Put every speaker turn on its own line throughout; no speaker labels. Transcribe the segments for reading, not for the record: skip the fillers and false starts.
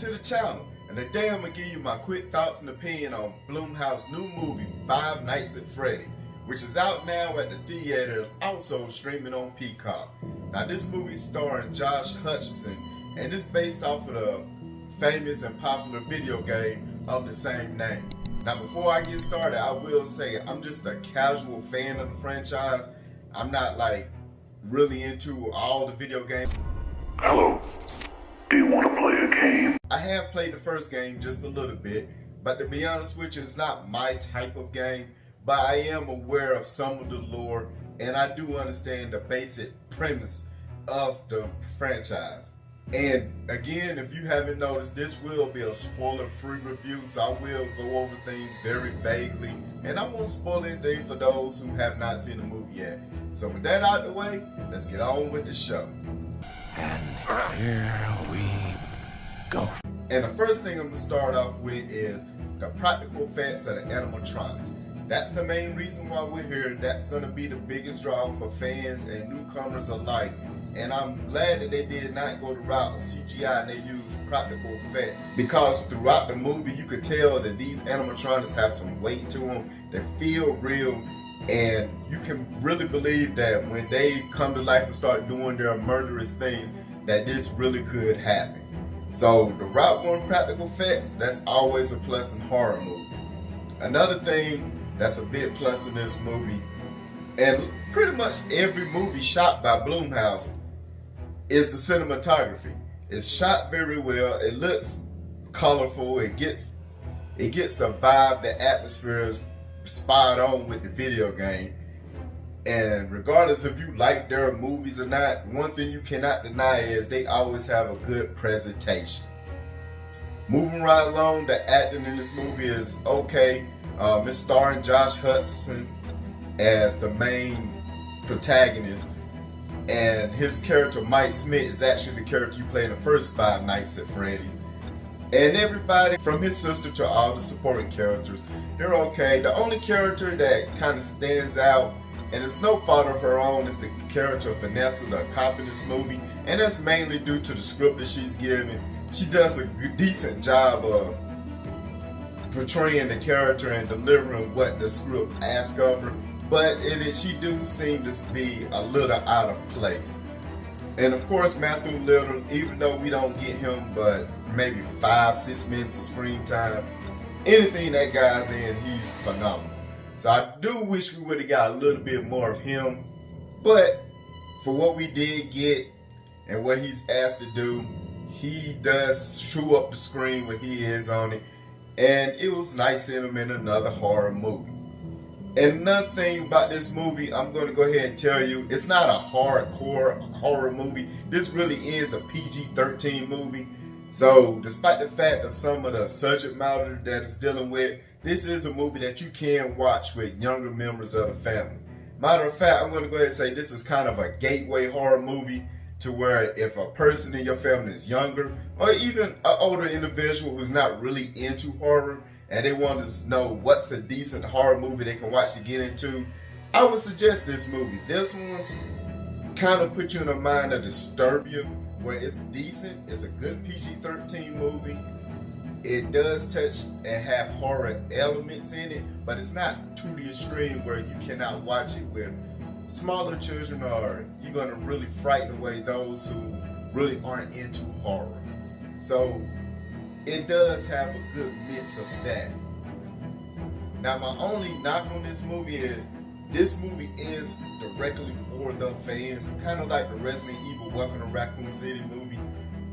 to the channel, and today I'm going to give you my quick thoughts and opinion on Blumhouse's new movie, Five Nights at Freddy, which is out now at the theater and also streaming on Peacock. Now this movie is starring Josh Hutcherson, and it's based off of the famous and popular video game of the same name. Now before I get started, I will say I'm just a casual fan of the franchise. I'm not like really into all the video games.
Hello. Do you want to play a game?
I have played the first game just a little bit, but to be honest with you, it's not my type of game. But I am aware of some of the lore, and I do understand the basic premise of the franchise. And again, if you haven't noticed, this will be a spoiler-free review, so I will go over things very vaguely, and I won't spoil anything for those who have not seen the movie yet. So with that out of the way, let's get on with the show.
And here we go.
And the first thing I'm going to start off with is the practical effects of the animatronics. That's the main reason why we're here. That's going to be the biggest draw for fans and newcomers alike. And I'm glad that they did not go the route of CGI and they used practical effects, because throughout the movie you could tell that these animatronics have some weight to them. They feel real, and you can really believe that when they come to life and start doing their murderous things, that this really could happen. So the route going practical effects, that's always a plus in horror movies. Another thing that's a big plus in this movie, and pretty much every movie shot by Blumhouse, is the cinematography. It's shot very well. It looks colorful. It gets the vibe, the atmosphere is spot on with the video game. And regardless if you like their movies or not, one thing you cannot deny is they always have a good presentation. Moving right along, the acting in this movie is okay. It's starring Josh Hutcherson as the main protagonist, and his character Mike Smith is actually the character you play in the first Five Nights at Freddy's. And everybody from his sister to all the supporting characters, they're okay. The only character that kind of stands out, and it's no fault of her own, is the character of Vanessa, the cop in this movie, and that's mainly due to the script that she's given. She does a decent job of portraying the character and delivering what the script asks of her, but she do seem to be a little out of place. And of course Matthew Little, even though we don't get him but maybe 5-6 minutes of screen time, anything that guy's in, he's phenomenal. So I do wish we would have got a little bit more of him, but for what we did get and what he's asked to do, he does chew up the screen when he is on it, and it was nice seeing him in another horror movie. And another thing about this movie, I'm going to go ahead and tell you, it's not a hardcore horror movie. This really is a PG-13 movie. So despite the fact of some of the subject matter that it's dealing with, this is a movie that you can watch with younger members of the family. Matter of fact, I'm going to go ahead and say this is kind of a gateway horror movie, to where if a person in your family is younger, or even an older individual who's not really into horror, and they want to know what's a decent horror movie they can watch to get into, I would suggest this movie. This one kind of puts you in a mind of Disturbia, where it's decent. It's a good PG-13 movie. It does touch and have horror elements in it, but it's not to the extreme where you cannot watch it with smaller children, or you're going to really frighten away those who really aren't into horror. So it does have a good mix of that. Now my only knock on this movie is directly for the fans, kind of like the Resident Evil Welcome to Raccoon City movie.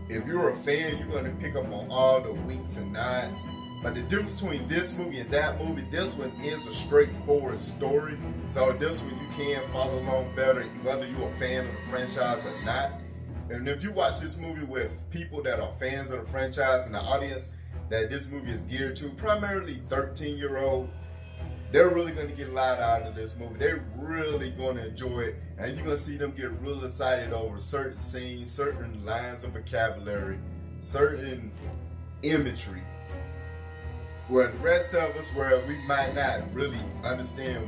If you're a fan, you're going to pick up on all the winks and nods. But the difference between this movie and that movie, this one is a straightforward story. So this one you can follow along better, whether you're a fan of the franchise or not. And if you watch this movie with people that are fans of the franchise and the audience that this movie is geared to, primarily 13-year-olds, they're really going to get a lot out of this movie. They're really going to enjoy it, and you're going to see them get real excited over certain scenes, certain lines of vocabulary, certain imagery, where the rest of us, where we might not really understand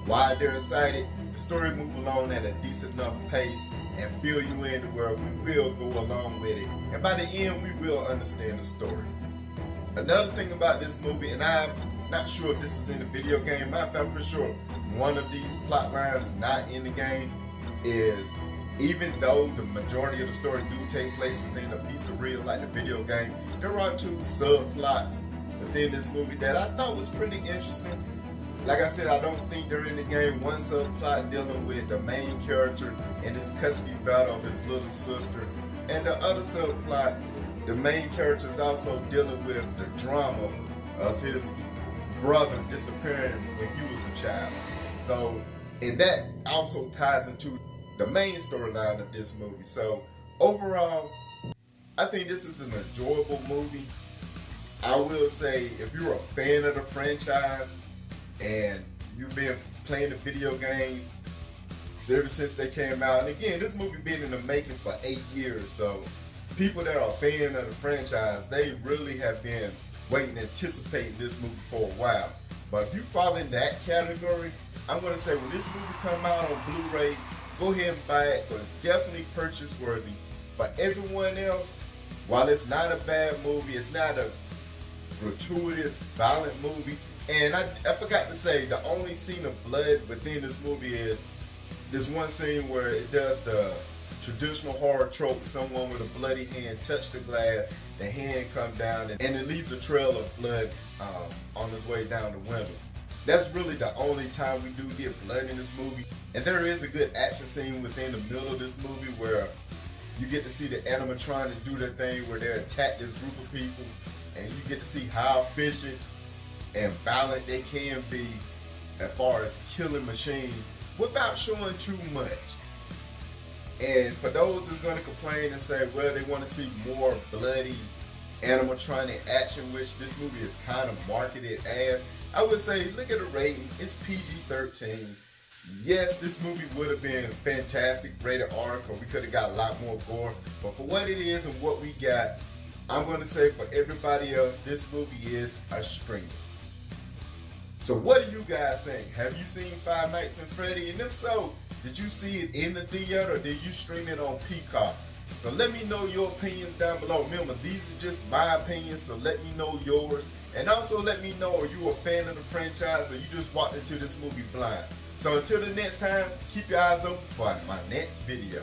why they're excited, the story move along at a decent enough pace and fill you in to where we will go along with it. And by the end, we will understand the story. Another thing about this movie, and I'm not sure if this is in the video game, matter of fact, I'm pretty sure one of these plot lines not in the game, is even though the majority of the story do take place within a pizzeria like the video game, there are two subplots within this movie that I thought was pretty interesting. Like I said, I don't think they're in the game. One subplot dealing with the main character and his custody battle of his little sister, and the other subplot, the main character is also dealing with the drama of his brother disappearing when he was a child. So, and that also ties into the main storyline of this movie. So overall, I think this is an enjoyable movie. I will say, if you're a fan of the franchise and you've been playing the video games ever since they came out, and again, this movie been in the making for 8 years, so people that are a fan of the franchise, they really have been waiting, anticipating this movie for a while. But if you fall in that category, I'm going to say when this movie come out on Blu-ray, go ahead and buy it, but it's definitely purchase worthy. For everyone else, while it's not a bad movie, it's not a gratuitous, violent movie. And I forgot to say, the only scene of blood within this movie is this one scene where it does the traditional horror trope, someone with a bloody hand touch the glass, the hand come down, and it leaves a trail of blood on its way down the window. That's really the only time we do get blood in this movie. And there is a good action scene within the middle of this movie where you get to see the animatronics do their thing where they attack this group of people, and you get to see how efficient and violent they can be as far as killing machines without showing too much. And for those that's going to complain and say, well, they want to see more bloody animatronic action, which this movie is kind of marketed as, I would say, look at the rating. It's PG-13. Yes, this movie would have been fantastic, rated R, because we could have got a lot more gore. But for what it is and what we got, I'm going to say for everybody else, this movie is a streamer. So what do you guys think? Have you seen Five Nights at Freddy? And if so, did you see it in the theater or did you stream it on Peacock? So let me know your opinions down below. Remember, these are just my opinions, so let me know yours. And also let me know, are you a fan of the franchise or you just walked into this movie blind? So until the next time, keep your eyes open for my next video.